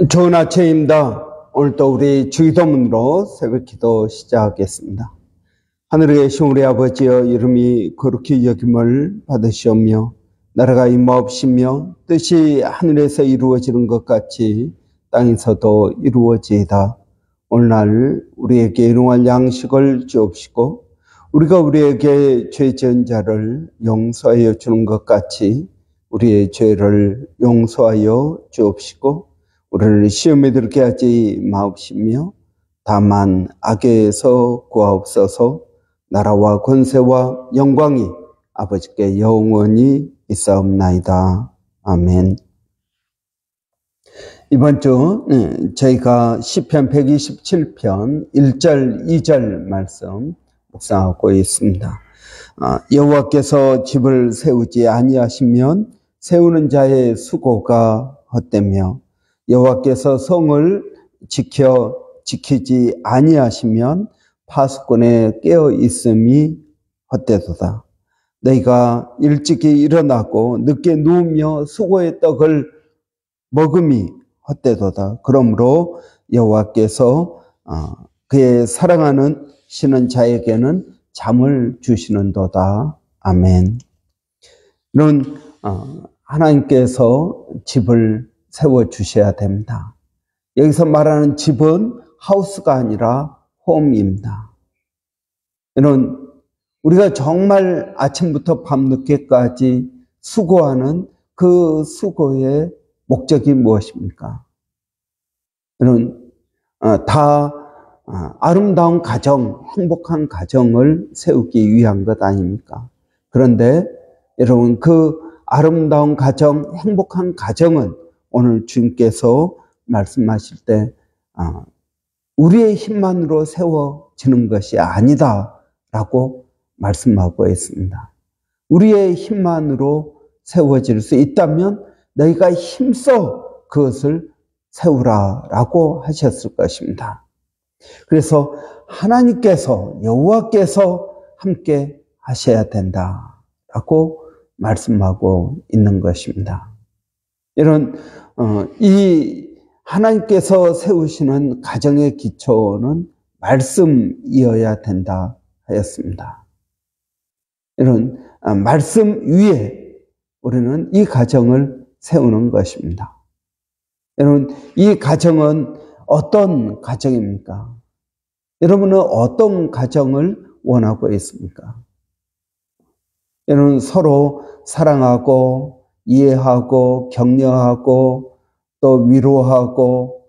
좋은 아침입니다. 오늘도 우리 주기도문으로 새벽기도 시작하겠습니다. 하늘에 계신 우리 아버지여, 이름이 거룩히 여김을 받으시오며 나라가 임하옵시며 뜻이 하늘에서 이루어지는 것 같이 땅에서도 이루어지이다. 오늘날 우리에게 일용할 양식을 주옵시고 우리가 우리에게 죄 지은 자를 용서하여 주는 것 같이 우리의 죄를 용서하여 주옵시고 우리를 시험에 들게 하지 마옵시며 다만 악에서 구하옵소서. 나라와 권세와 영광이 아버지께 영원히 있사옵나이다. 아멘. 이번 주 저희가 시편 127편 1절 2절 말씀 묵상하고 있습니다. 여호와께서 집을 세우지 아니하시면 세우는 자의 수고가 헛되며 여호와께서 성을 지키지 아니하시면 파수꾼의 깨어 있음이 헛되도다. 너희가 일찍이 일어나고 늦게 누우며 수고의 떡을 먹음이 헛되도다. 그러므로 여호와께서 그의 사랑하는 시는 자에게는 잠을 주시는도다. 아멘. 이런 하나님께서 집을 세워주셔야 됩니다. 여기서 말하는 집은 하우스가 아니라 홈입니다. 이런 우리가 정말 아침부터 밤늦게까지 수고하는 그 수고의 목적이 무엇입니까? 이런 다 아름다운 가정, 행복한 가정을 세우기 위한 것 아닙니까? 그런데 여러분, 그 아름다운 가정, 행복한 가정은 오늘 주님께서 말씀하실 때 우리의 힘만으로 세워지는 것이 아니다라고 말씀하고 있습니다. 우리의 힘만으로 세워질 수 있다면 너희가 힘써 그것을 세우라라고 하셨을 것입니다. 그래서 하나님께서, 여호와께서 함께 하셔야 된다라고 말씀하고 있는 것입니다. 이런 이 하나님께서 세우시는 가정의 기초는 말씀이어야 된다 하였습니다. 이런 말씀 위에 우리는 이 가정을 세우는 것입니다. 여러분, 이 가정은 어떤 가정입니까? 여러분은 어떤 가정을 원하고 있습니까? 여러분, 서로 사랑하고 이해하고 격려하고 또 위로하고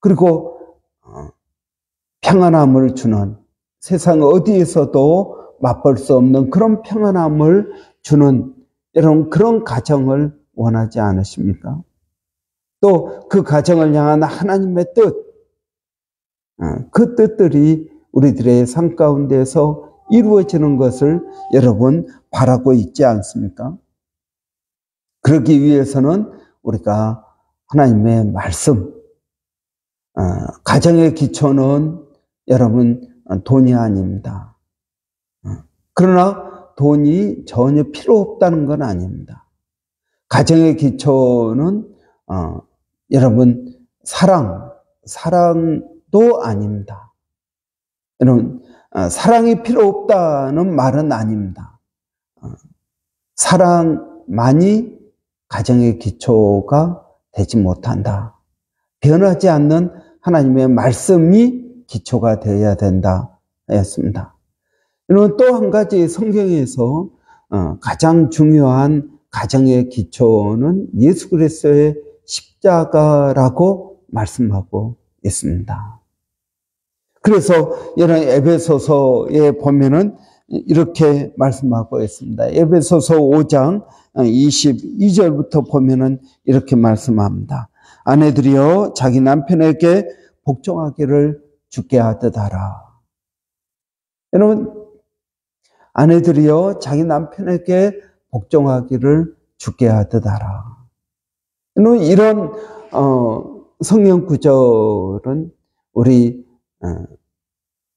그리고 평안함을 주는, 세상 어디에서도 맛볼 수 없는 그런 평안함을 주는 여러분, 그런 가정을 원하지 않으십니까? 또 그 가정을 향한 하나님의 뜻, 그 뜻들이 우리들의 삶 가운데서 이루어지는 것을 여러분 바라고 있지 않습니까? 그러기 위해서는 우리가 하나님의 말씀, 가정의 기초는 여러분 돈이 아닙니다. 그러나 돈이 전혀 필요 없다는 건 아닙니다. 가정의 기초는 여러분 사랑도 아닙니다. 여러분 사랑이 필요 없다는 말은 아닙니다. 사랑만이 가정의 기초가 되지 못한다. 변하지 않는 하나님의 말씀이 기초가 되어야 된다 하였습니다. 여러분, 또 한 가지 성경에서 가장 중요한 가정의 기초는 예수 그리스도의 십자가라고 말씀하고 있습니다. 그래서 여러분 에베소서에 보면은 이렇게 말씀하고 있습니다. 에베소서 5장 22절부터 보면은 이렇게 말씀합니다. 아내들이여 자기 남편에게 복종하기를 주께 하듯 하라. 여러분, 아내들이여 자기 남편에게 복종하기를 주께 하듯 하라. 여러분, 이런 성경 구절은 우리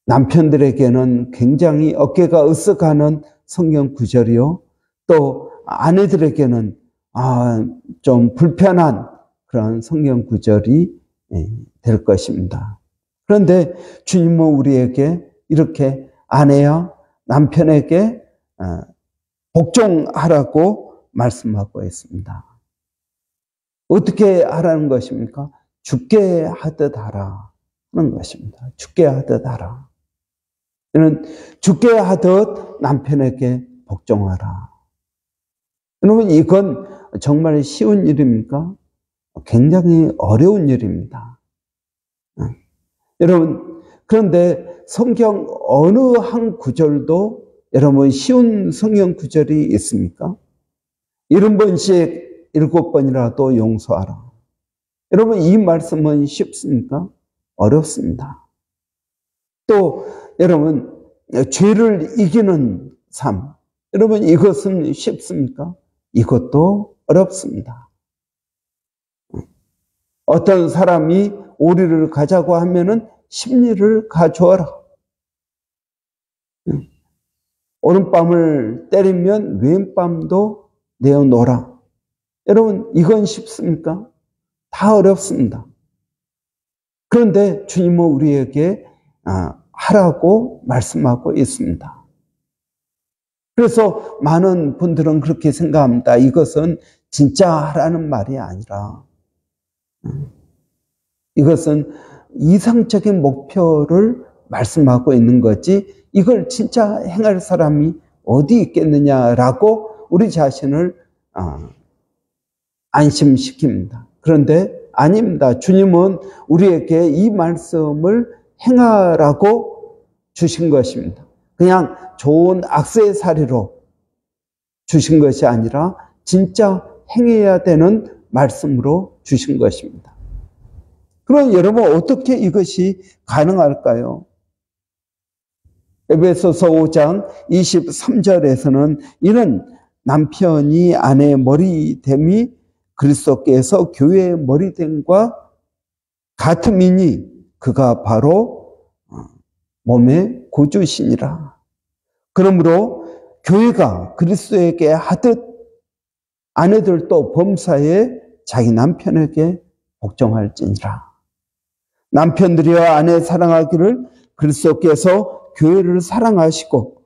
남편들에게는 굉장히 어깨가 으쓱하는 성경 구절이요, 또 아내들에게는 좀 불편한 그런 성경 구절이 될 것입니다. 그런데 주님은 우리에게 이렇게 아내야 남편에게 복종하라고 말씀하고 있습니다. 어떻게 하라는 것입니까? 죽게 하듯 하라 하는 것입니다. 죽게 하듯 하라. 이는 죽게 하듯 남편에게 복종하라. 여러분, 이건 정말 쉬운 일입니까? 굉장히 어려운 일입니다. 여러분, 그런데 성경 어느 한 구절도 여러분 쉬운 성경 구절이 있습니까? 70번씩 7번이라도 용서하라. 여러분, 이 말씀은 쉽습니까? 어렵습니다. 또 여러분, 죄를 이기는 삶, 여러분 이것은 쉽습니까? 이것도 어렵습니다. 어떤 사람이 오리를 가자고 하면은 십리를 가져와라. 오른밤을 때리면 왼밤도 내어놓으라. 여러분, 이건 쉽습니까? 다 어렵습니다. 그런데 주님은 우리에게 하라고 말씀하고 있습니다. 그래서 많은 분들은 그렇게 생각합니다. 이것은 진짜 하라는 말이 아니라 이것은 이상적인 목표를 말씀하고 있는 거지 이걸 진짜 행할 사람이 어디 있겠느냐라고 우리 자신을 안심시킵니다. 그런데 아닙니다. 주님은 우리에게 이 말씀을 행하라고 주신 것입니다. 그냥 좋은 액세서리로 주신 것이 아니라 진짜 행해야 되는 말씀으로 주신 것입니다. 그럼 여러분, 어떻게 이것이 가능할까요? 에베소서 5장 23절에서는 이는 남편이 아내의 머리됨이 그리스도께서 교회의 머리됨과 같음이니 그가 바로 몸의 구주시니라. 그러므로 교회가 그리스도에게 하듯 아내들도 범사에 자기 남편에게 복종할지니라. 남편들이여 아내 사랑하기를 그리스도께서 교회를 사랑하시고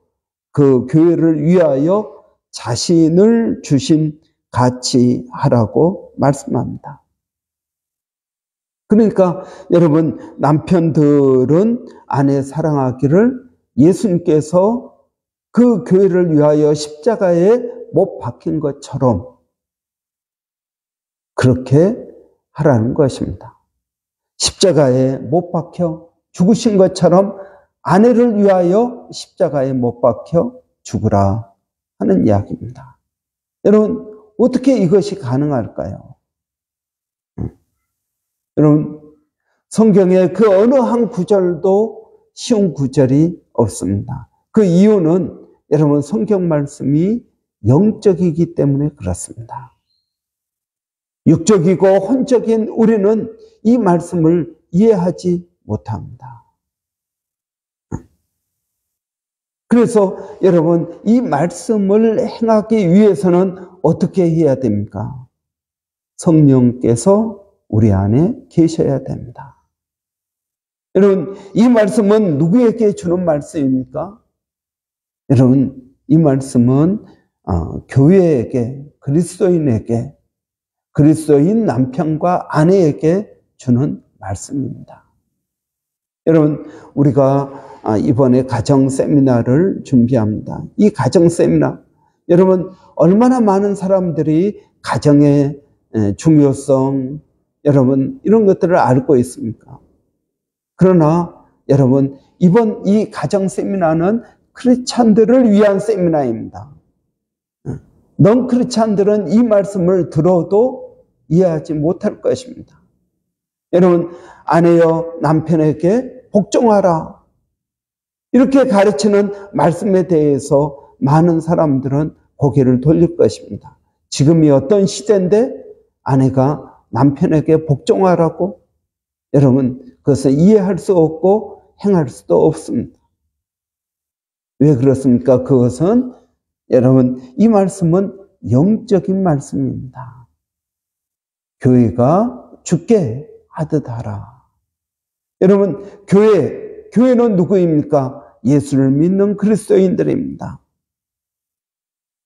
그 교회를 위하여 자신을 주신 같이 하라고 말씀합니다. 그러니까 여러분, 남편들은 아내 사랑하기를 예수님께서 그 교회를 위하여 십자가에 못 박힌 것처럼 그렇게 하라는 것입니다. 십자가에 못 박혀 죽으신 것처럼 아내를 위하여 십자가에 못 박혀 죽으라 하는 이야기입니다. 여러분, 어떻게 이것이 가능할까요? 여러분, 성경에 그 어느 한 구절도 쉬운 구절이 없습니다. 그 이유는 여러분, 성경 말씀이 영적이기 때문에 그렇습니다. 육적이고 혼적인 우리는 이 말씀을 이해하지 못합니다. 그래서 여러분, 이 말씀을 행하기 위해서는 어떻게 해야 됩니까? 성령께서 우리 안에 계셔야 됩니다. 여러분, 이 말씀은 누구에게 주는 말씀입니까? 여러분, 이 말씀은 교회에게, 그리스도인에게, 그리스도인 남편과 아내에게 주는 말씀입니다. 여러분, 우리가 이번에 가정 세미나를 준비합니다. 이 가정 세미나, 여러분, 얼마나 많은 사람들이 가정의 중요성, 여러분, 이런 것들을 알고 있습니까? 그러나 여러분, 이번 이 가정 세미나는 크리스찬들을 위한 세미나입니다. 넌 크리스찬들은 이 말씀을 들어도 이해하지 못할 것입니다. 여러분, 아내여 남편에게 복종하라. 이렇게 가르치는 말씀에 대해서 많은 사람들은 고개를 돌릴 것입니다. 지금이 어떤 시대인데 아내가 남편에게 복종하라고? 여러분, 그것을 이해할 수 없고 행할 수도 없습니다. 왜 그렇습니까? 그것은 여러분, 이 말씀은 영적인 말씀입니다. 교회가 주께 하듯 하라. 여러분, 교회는 누구입니까? 예수를 믿는 그리스도인들입니다.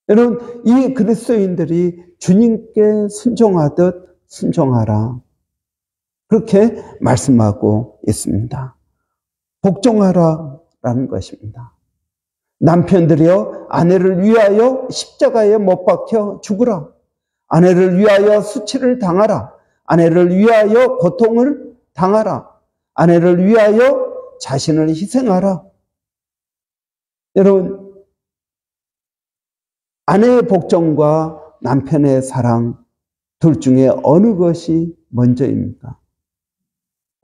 여러분, 이 그리스도인들이 주님께 순종하듯 순종하라. 그렇게 말씀하고 있습니다. 복종하라라는 것입니다. 남편들이여 아내를 위하여 십자가에 못 박혀 죽으라. 아내를 위하여 수치를 당하라. 아내를 위하여 고통을 당하라. 아내를 위하여 자신을 희생하라. 여러분, 아내의 복종과 남편의 사랑 둘 중에 어느 것이 먼저입니까?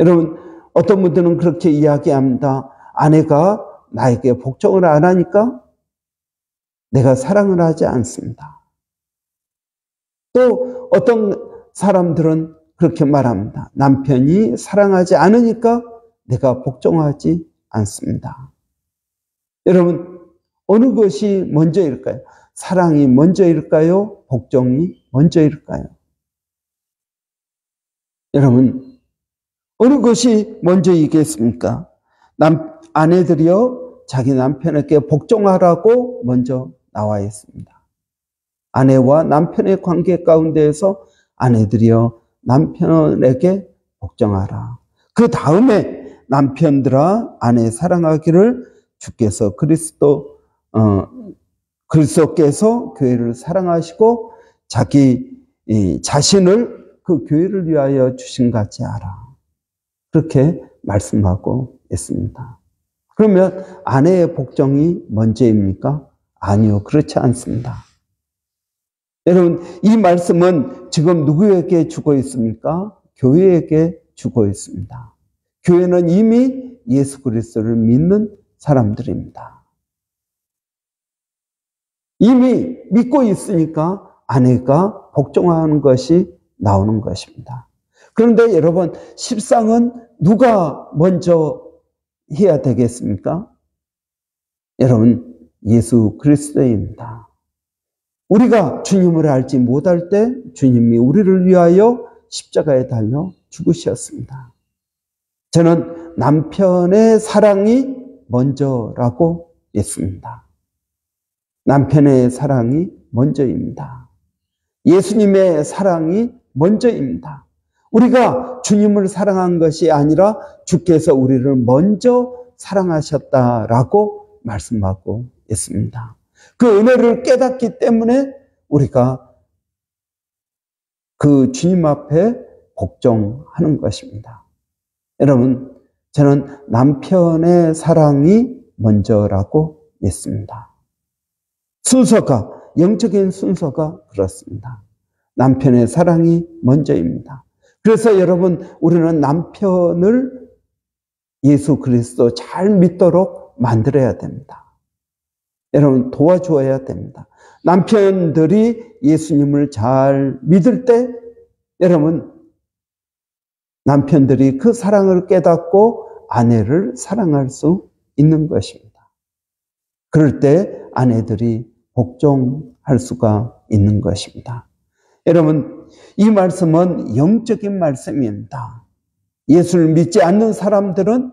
여러분, 어떤 분들은 그렇게 이야기합니다. 아내가 나에게 복종을 안 하니까 내가 사랑을 하지 않습니다. 또 어떤 사람들은 그렇게 말합니다. 남편이 사랑하지 않으니까 내가 복종하지 않습니다. 여러분, 어느 것이 먼저일까요? 사랑이 먼저일까요? 복종이 먼저일까요? 여러분, 어느 것이 먼저이겠습니까? 아내들이여 자기 남편에게 복종하라고 먼저 나와 있습니다. 아내와 남편의 관계 가운데에서 아내들이여 남편에게 복종하라. 그 다음에 남편들아 아내 사랑하기를 주께서 그리스도께서 교회를 사랑하시고 자기 자신을 그 교회를 위하여 주신 같이 하라. 그렇게 말씀하고 있습니다. 그러면 아내의 복종이 먼저입니까? 아니요, 그렇지 않습니다. 여러분, 이 말씀은 지금 누구에게 주고 있습니까? 교회에게 주고 있습니다. 교회는 이미 예수 그리스도를 믿는 사람들입니다. 이미 믿고 있으니까 아내가 복종하는 것이 나오는 것입니다. 그런데 여러분, 십상은 누가 먼저 해야 되겠습니까? 여러분, 예수 그리스도입니다. 우리가 주님을 알지 못할 때 주님이 우리를 위하여 십자가에 달려 죽으셨습니다. 저는 남편의 사랑이 먼저라고 했습니다. 남편의 사랑이 먼저입니다. 예수님의 사랑이 먼저입니다. 우리가 주님을 사랑한 것이 아니라 주께서 우리를 먼저 사랑하셨다라고 말씀하고 있습니다. 그 은혜를 깨닫기 때문에 우리가 그 주님 앞에 복종하는 것입니다. 여러분, 저는 남편의 사랑이 먼저라고 믿습니다. 영적인 순서가 그렇습니다. 남편의 사랑이 먼저입니다. 그래서 여러분, 우리는 남편을 예수 그리스도 잘 믿도록 만들어야 됩니다. 여러분, 도와주어야 됩니다. 남편들이 예수님을 잘 믿을 때 여러분, 남편들이 그 사랑을 깨닫고 아내를 사랑할 수 있는 것입니다. 그럴 때 아내들이 복종할 수가 있는 것입니다. 여러분, 이 말씀은 영적인 말씀입니다. 예수를 믿지 않는 사람들은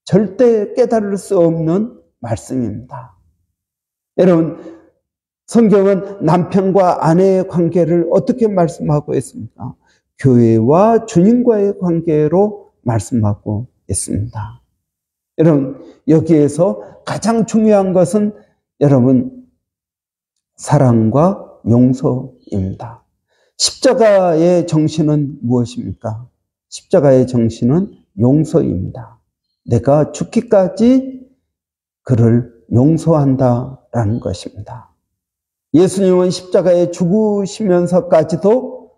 절대 깨달을 수 없는 말씀입니다. 여러분, 성경은 남편과 아내의 관계를 어떻게 말씀하고 있습니까? 교회와 주님과의 관계로 말씀하고 있습니다. 여러분, 여기에서 가장 중요한 것은 여러분, 사랑과 용서입니다. 십자가의 정신은 무엇입니까? 십자가의 정신은 용서입니다. 내가 죽기까지 그를 용서한다라는 것입니다. 예수님은 십자가에 죽으시면서까지도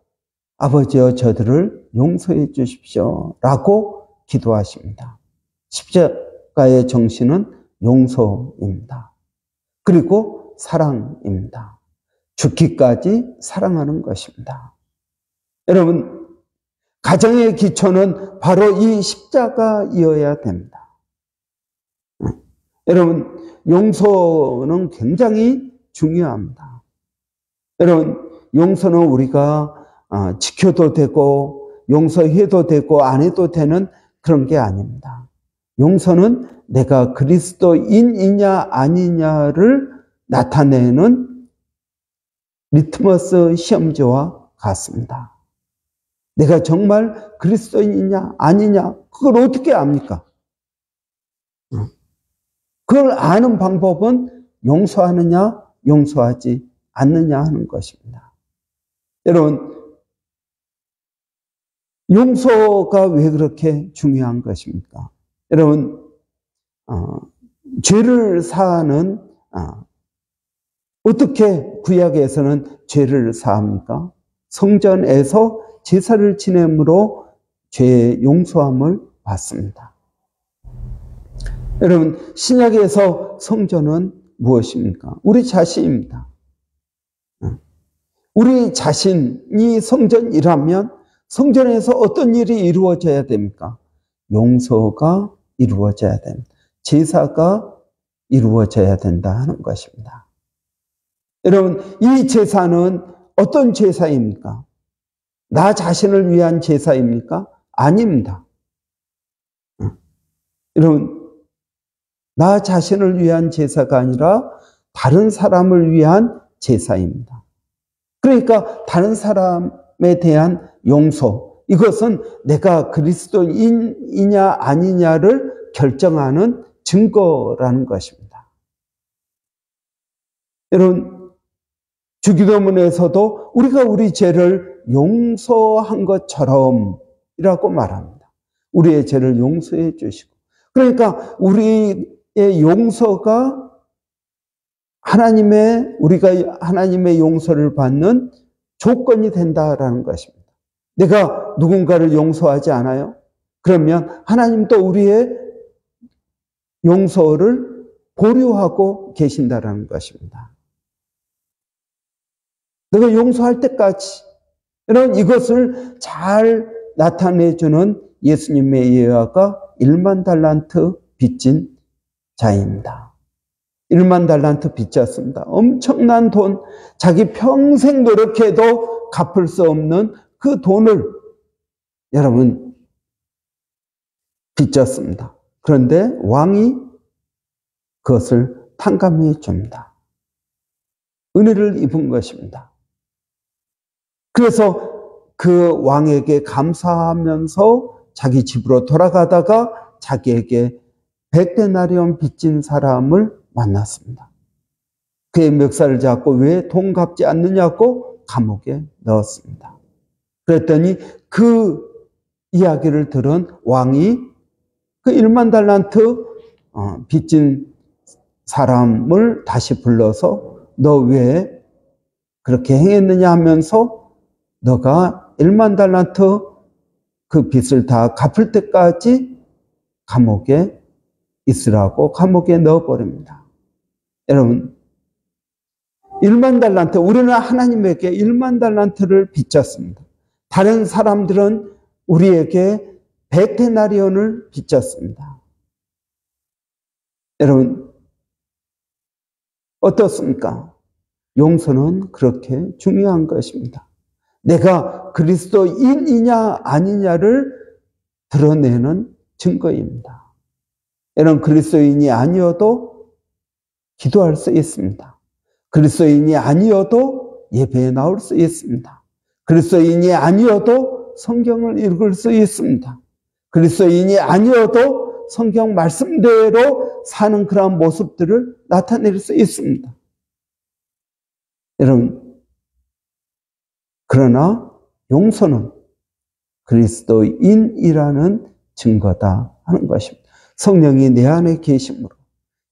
아버지여 저들을 용서해 주십시오 라고 기도하십니다. 십자가의 정신은 용서입니다. 그리고 사랑입니다. 죽기까지 사랑하는 것입니다. 여러분, 가정의 기초는 바로 이 십자가이어야 됩니다. 여러분, 용서는 굉장히 중요합니다. 여러분, 용서는 우리가 지켜도 되고 용서해도 되고 안 해도 되는 그런 게 아닙니다. 용서는 내가 그리스도인이냐 아니냐를 나타내는 리트머스 시험지와 같습니다. 내가 정말 그리스도인이냐 아니냐 그걸 어떻게 압니까? 그걸 아는 방법은 용서하느냐 용서하지 않느냐 하는 것입니다. 여러분, 용서가 왜 그렇게 중요한 것입니까? 여러분, 죄를 사하는 어떻게 구약에서는 죄를 사합니까? 성전에서 제사를 지냄으로 죄의 용서함을 받습니다. 여러분, 신약에서 성전은 무엇입니까? 우리 자신입니다. 우리 자신이 성전이라면 성전에서 어떤 일이 이루어져야 됩니까? 용서가 이루어져야 됩니다. 제사가 이루어져야 된다 하는 것입니다. 여러분, 이 제사는 어떤 제사입니까? 나 자신을 위한 제사입니까? 아닙니다. 여러분, 나 자신을 위한 제사가 아니라 다른 사람을 위한 제사입니다. 그러니까 다른 사람에 대한 용서, 이것은 내가 그리스도인이냐 아니냐를 결정하는 증거라는 것입니다. 여러분, 주기도문에서도 우리가 우리 죄를 용서한 것처럼 이라고 말합니다. 우리의 죄를 용서해 주시고. 그러니까 우리의 용서가 우리가 하나님의 용서를 받는 조건이 된다라는 것입니다. 내가 누군가를 용서하지 않아요? 그러면 하나님도 우리의 용서를 보류하고 계신다라는 것입니다. 내가 용서할 때까지. 여러분, 이것을 잘 나타내주는 예수님의 예화가 1만 달란트 빚진 자입니다. 1만 달란트 빚졌습니다. 엄청난 돈, 자기 평생 노력해도 갚을 수 없는 그 돈을 여러분 빚졌습니다. 그런데 왕이 그것을 탕감해 줍니다. 은혜를 입은 것입니다. 그래서 그 왕에게 감사하면서 자기 집으로 돌아가다가 자기에게 100데나리온 빚진 사람을 만났습니다. 그의 멱살을 잡고 왜 돈 갚지 않느냐고 감옥에 넣었습니다. 그랬더니 그 이야기를 들은 왕이 그 1만 달란트 빚진 사람을 다시 불러서 너 왜 그렇게 행했느냐 하면서 너가 1만 달란트 그 빚을 다 갚을 때까지 감옥에 있으라고 감옥에 넣어버립니다. 여러분, 1만 달란트, 우리는 하나님에게 1만 달란트를 빚졌습니다. 다른 사람들은 우리에게 100데나리온을 빚졌습니다. 여러분, 어떻습니까? 용서는 그렇게 중요한 것입니다. 내가 그리스도인이냐 아니냐를 드러내는 증거입니다. 여러분, 그리스도인이 아니어도 기도할 수 있습니다. 그리스도인이 아니어도 예배에 나올 수 있습니다. 그리스도인이 아니어도 성경을 읽을 수 있습니다. 그리스도인이 아니어도 성경 말씀대로 사는 그런 모습들을 나타낼 수 있습니다. 여러분, 그러나 용서는 그리스도인이라는 증거다 하는 것입니다. 성령이 내 안에 계심으로.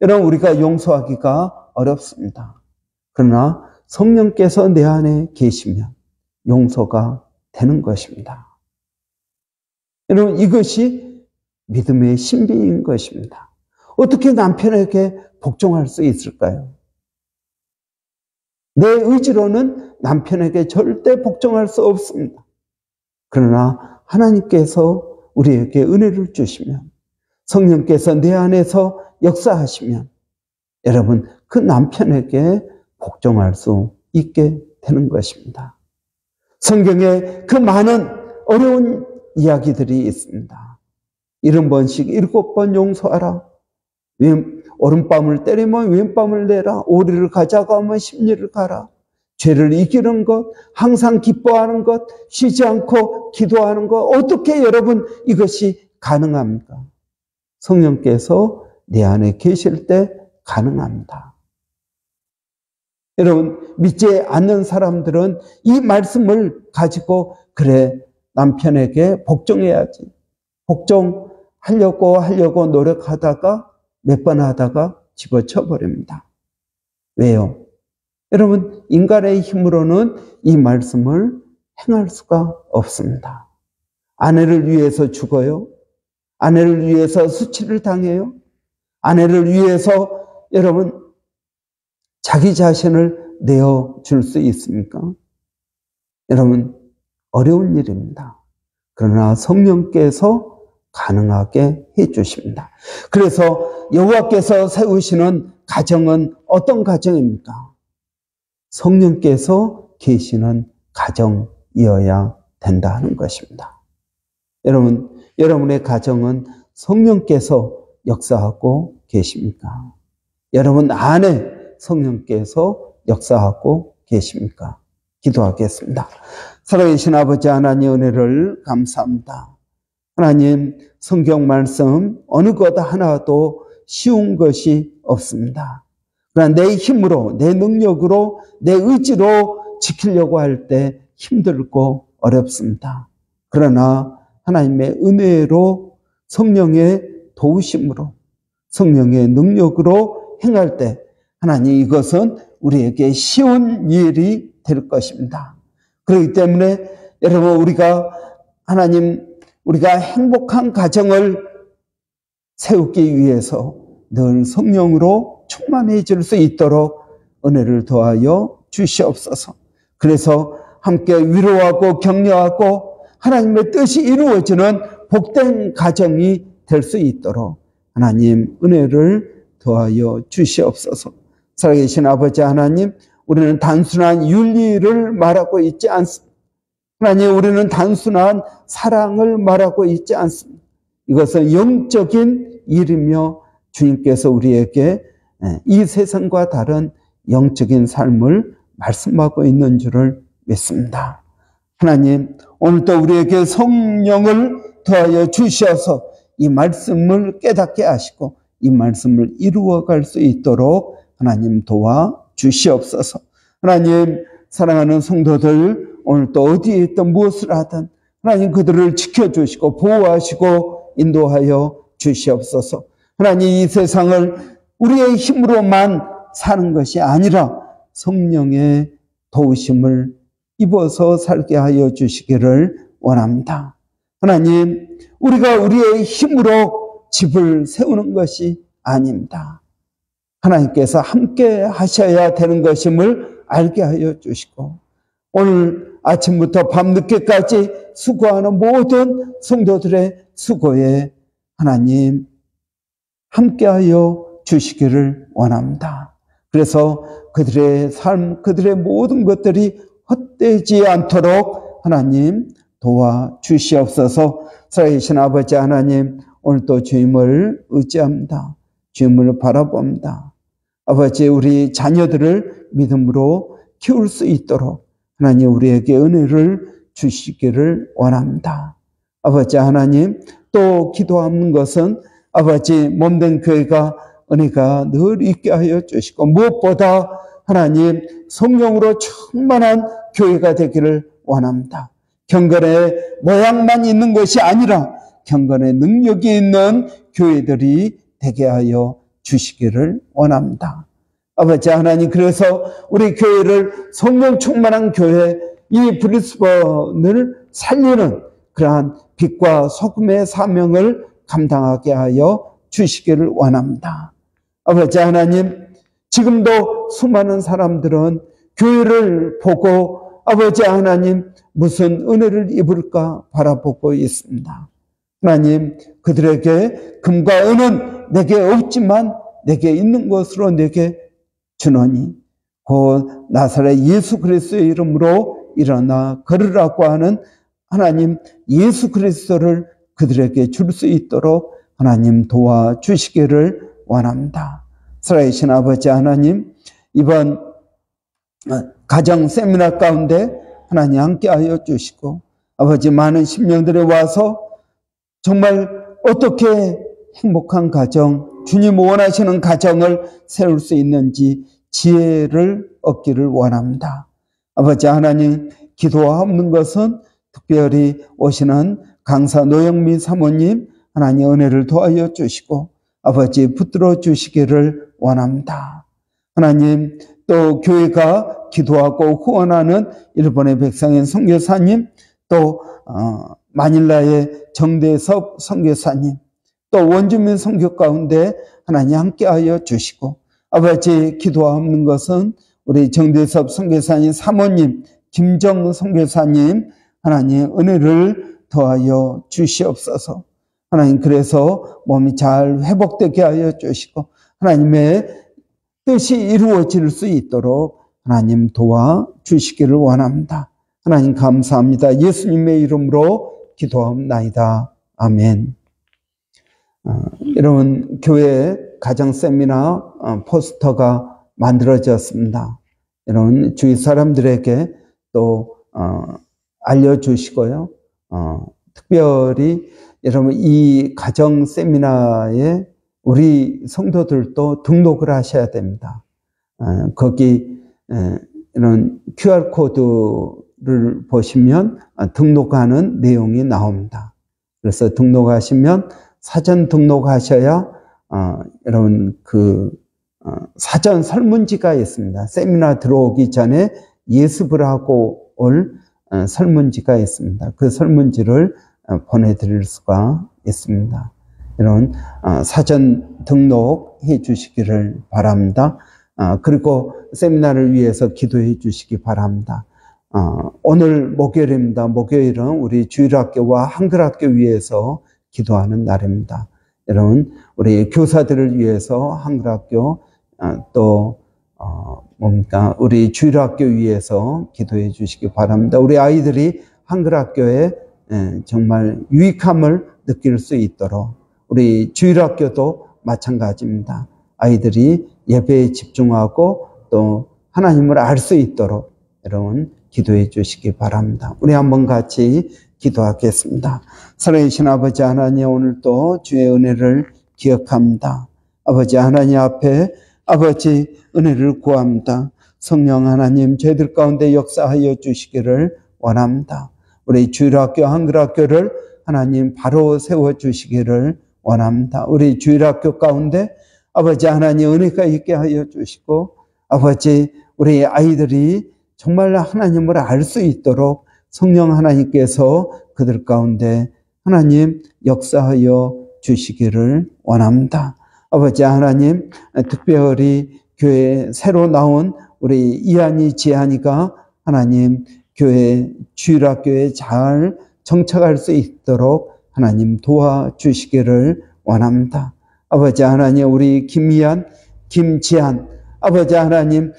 여러분, 우리가 용서하기가 어렵습니다. 그러나 성령께서 내 안에 계시면 용서가 되는 것입니다. 여러분, 이것이 믿음의 신비인 것입니다. 어떻게 남편에게 복종할 수 있을까요? 내 의지로는 남편에게 절대 복종할 수 없습니다. 그러나 하나님께서 우리에게 은혜를 주시면, 성령께서 내 안에서 역사하시면 여러분, 그 남편에게 복종할 수 있게 되는 것입니다. 성경에 그 많은 어려운 이야기들이 있습니다. 70번씩 7번 용서하라. 오른밤을 때리면 왼밤을 내라. 오리를 가자고 하면 10리를 가라. 죄를 이기는 것, 항상 기뻐하는 것, 쉬지 않고 기도하는 것, 어떻게 여러분 이것이 가능합니까? 성령께서 내 안에 계실 때 가능합니다. 여러분, 믿지 않는 사람들은 이 말씀을 가지고 그래, 남편에게 복종해야지. 복종하려고 노력하다가 몇 번 하다가 집어쳐 버립니다. 왜요? 여러분, 인간의 힘으로는 이 말씀을 행할 수가 없습니다. 아내를 위해서 죽어요? 아내를 위해서 수치를 당해요? 아내를 위해서 여러분 자기 자신을 내어줄 수 있습니까? 여러분, 어려운 일입니다. 그러나 성령께서 가능하게 해주십니다. 그래서 여호와께서 세우시는 가정은 어떤 가정입니까? 성령께서 계시는 가정이어야 된다는 것입니다. 여러분, 여러분의 가정은 성령께서 역사하고 계십니까? 여러분 안에 성령께서 역사하고 계십니까? 기도하겠습니다. 살아계신 아버지 하나님, 은혜를 감사합니다. 하나님, 성경 말씀 어느 것 하나도 쉬운 것이 없습니다. 그러나 내 힘으로, 내 능력으로, 내 의지로 지키려고 할 때 힘들고 어렵습니다. 그러나 하나님의 은혜로, 성령의 도우심으로, 성령의 능력으로 행할 때 하나님, 이것은 우리에게 쉬운 일이 될 것입니다. 그렇기 때문에 여러분, 우리가 행복한 가정을 세우기 위해서 늘 성령으로 충만해질 수 있도록 은혜를 더하여 주시옵소서. 그래서 함께 위로하고 격려하고 하나님의 뜻이 이루어지는 복된 가정이 될 수 있도록 하나님 은혜를 더하여 주시옵소서. 살아계신 아버지 하나님, 우리는 단순한 윤리를 말하고 있지 않습니다. 하나님, 우리는 단순한 사랑을 말하고 있지 않습니다. 이것은 영적인 일이며 주님께서 우리에게 이 세상과 다른 영적인 삶을 말씀하고 있는 줄을 믿습니다. 하나님, 오늘도 우리에게 성령을 더하여 주셔서 이 말씀을 깨닫게 하시고 이 말씀을 이루어갈 수 있도록 하나님 도와 주시옵소서. 하나님, 사랑하는 성도들, 오늘도 어디에 있든 무엇을 하든 하나님 그들을 지켜주시고 보호하시고 인도하여 주시옵소서. 하나님, 이 세상을 우리의 힘으로만 사는 것이 아니라 성령의 도우심을 입어서 살게 하여 주시기를 원합니다. 하나님, 우리가 우리의 힘으로 집을 세우는 것이 아닙니다. 하나님께서 함께 하셔야 되는 것임을 알게 하여 주시고, 오늘 아침부터 밤늦게까지 수고하는 모든 성도들의 수고에 하나님 함께하여 주시기를 원합니다. 그래서 그들의 삶, 그들의 모든 것들이 헛되지 않도록 하나님 도와주시옵소서. 살아계신 아버지 하나님, 오늘도 주님을 의지합니다. 주님을 바라봅니다. 아버지, 우리 자녀들을 믿음으로 키울 수 있도록 하나님 우리에게 은혜를 주시기를 원합니다. 아버지 하나님, 또 기도하는 것은 아버지 몸된 교회가 은혜가 늘 있게 하여 주시고, 무엇보다 하나님 성령으로 충만한 교회가 되기를 원합니다. 경건의 모양만 있는 것이 아니라 경건의 능력이 있는 교회들이 되게 하여 주시기를 원합니다. 아버지 하나님, 그래서 우리 교회를 성령 충만한 교회, 이 브리스번을 살리는 그러한 빛과 소금의 사명을 감당하게 하여 주시기를 원합니다. 아버지 하나님, 지금도 수많은 사람들은 교회를 보고 아버지 하나님 무슨 은혜를 입을까 바라보고 있습니다. 하나님, 그들에게 금과 은은 내게 없지만 내게 있는 것으로 내게 주노니 곧 나사렛 예수 그리스도의 이름으로 일어나 걸으라고 하는 하나님 예수 그리스도를 그들에게 줄 수 있도록 하나님 도와주시기를 원합니다. 살아계신 아버지 하나님, 이번 가정 세미나 가운데 하나님 함께하여 주시고, 아버지 많은 심령들이 와서 정말 어떻게 행복한 가정, 주님 원하시는 가정을 세울 수 있는지 지혜를 얻기를 원합니다. 아버지 하나님, 기도와 없는 것은 특별히 오시는 강사 노영민 사모님 하나님 은혜를 도와여 주시고 아버지 붙들어 주시기를 원합니다. 하나님, 또 교회가 기도하고 후원하는 일본의 백상현 선교사님, 또 마닐라의 정대섭 선교사님, 또 원주민 선교 가운데 하나님 함께하여 주시고, 아버지 기도와 없는 것은 우리 정대섭 선교사님 사모님, 김정 선교사님 하나님 은혜를 더하여 주시옵소서. 하나님, 그래서 몸이 잘 회복되게 하여 주시고 하나님의 뜻이 이루어질 수 있도록 하나님 도와주시기를 원합니다. 하나님 감사합니다. 예수님의 이름으로 기도합나이다. 아멘. 여러분, 교회 가정 세미나 포스터가 만들어졌습니다. 여러분, 주위 사람들에게 또 알려주시고요. 특별히 여러분, 이 가정 세미나에 우리 성도들도 등록을 하셔야 됩니다. 거기 이런 QR코드를 보시면 등록하는 내용이 나옵니다. 그래서 등록하시면 사전 등록하셔야 여러분 사전 설문지가 있습니다. 세미나 들어오기 전에 예습을 하고 올 설문지가 있습니다. 그 설문지를 보내드릴 수가 있습니다. 이런 사전 등록해 주시기를 바랍니다. 그리고 세미나를 위해서 기도해 주시기 바랍니다. 오늘 목요일입니다. 목요일은 우리 주일학교와 한글학교 위해서 기도하는 날입니다. 여러분, 우리 교사들을 위해서 한글학교 또 우리 주일학교 위해서 기도해 주시기 바랍니다. 우리 아이들이 한글학교에 정말 유익함을 느낄 수 있도록, 우리 주일학교도 마찬가지입니다. 아이들이 예배에 집중하고 또 하나님을 알 수 있도록 여러분 기도해 주시기 바랍니다. 우리 한번 같이 기도하겠습니다. 살아계신 아버지 하나님, 오늘도 주의 은혜를 기억합니다. 아버지 하나님 앞에 아버지 은혜를 구합니다. 성령 하나님, 저희들 가운데 역사하여 주시기를 원합니다. 우리 주일학교, 한글학교를 하나님 바로 세워주시기를 원합니다. 우리 주일학교 가운데 아버지 하나님 은혜가 있게 하여 주시고, 아버지 우리 아이들이 정말 하나님을 알 수 있도록 성령 하나님께서 그들 가운데 하나님 역사하여 주시기를 원합니다. 아버지 하나님, 특별히 교회에 새로 나온 우리 이한이, 지한이가 하나님 교회 주일학교에 잘 정착할 수 있도록 하나님 도와주시기를 원합니다. 아버지 하나님, 우리 김이한, 김지한, 아버지 하나님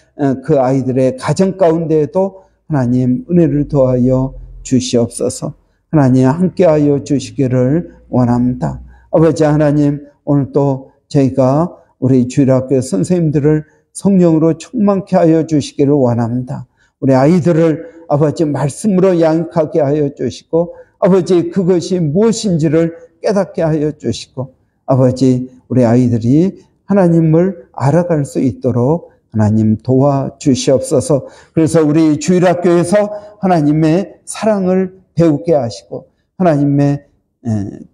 그 아이들의 가정 가운데에도 하나님 은혜를 더하여 주시옵소서. 하나님 함께하여 주시기를 원합니다. 아버지 하나님, 오늘 또 저희가 우리 주일학교 선생님들을 성령으로 충만케 하여 주시기를 원합니다. 우리 아이들을 아버지 말씀으로 양육하게 하여 주시고, 아버지 그것이 무엇인지를 깨닫게 하여 주시고, 아버지 우리 아이들이 하나님을 알아갈 수 있도록 하나님 도와주시옵소서. 그래서 우리 주일학교에서 하나님의 사랑을 배우게 하시고, 하나님의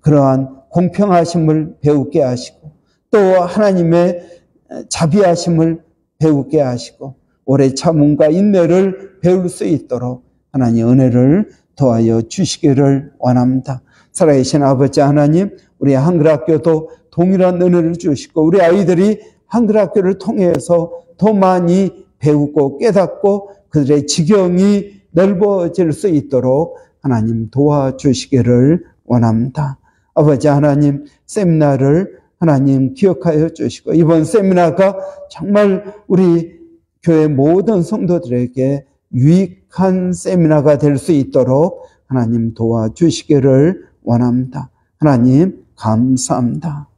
그러한 공평하심을 배우게 하시고, 또 하나님의 자비하심을 배우게 하시고, 오래 참음과 인내를 배울 수 있도록 하나님 은혜를 더하여 주시기를 원합니다. 살아계신 아버지 하나님, 우리 한글학교도 동일한 은혜를 주시고, 우리 아이들이 한글학교를 통해서 더 많이 배우고 깨닫고 그들의 지경이 넓어질 수 있도록 하나님 도와주시기를 원합니다. 아버지 하나님, 세미나를 하나님 기억하여 주시고, 이번 세미나가 정말 우리 교회 모든 성도들에게 유익한 세미나가 될 수 있도록 하나님 도와주시기를 원합니다. 하나님 감사합니다.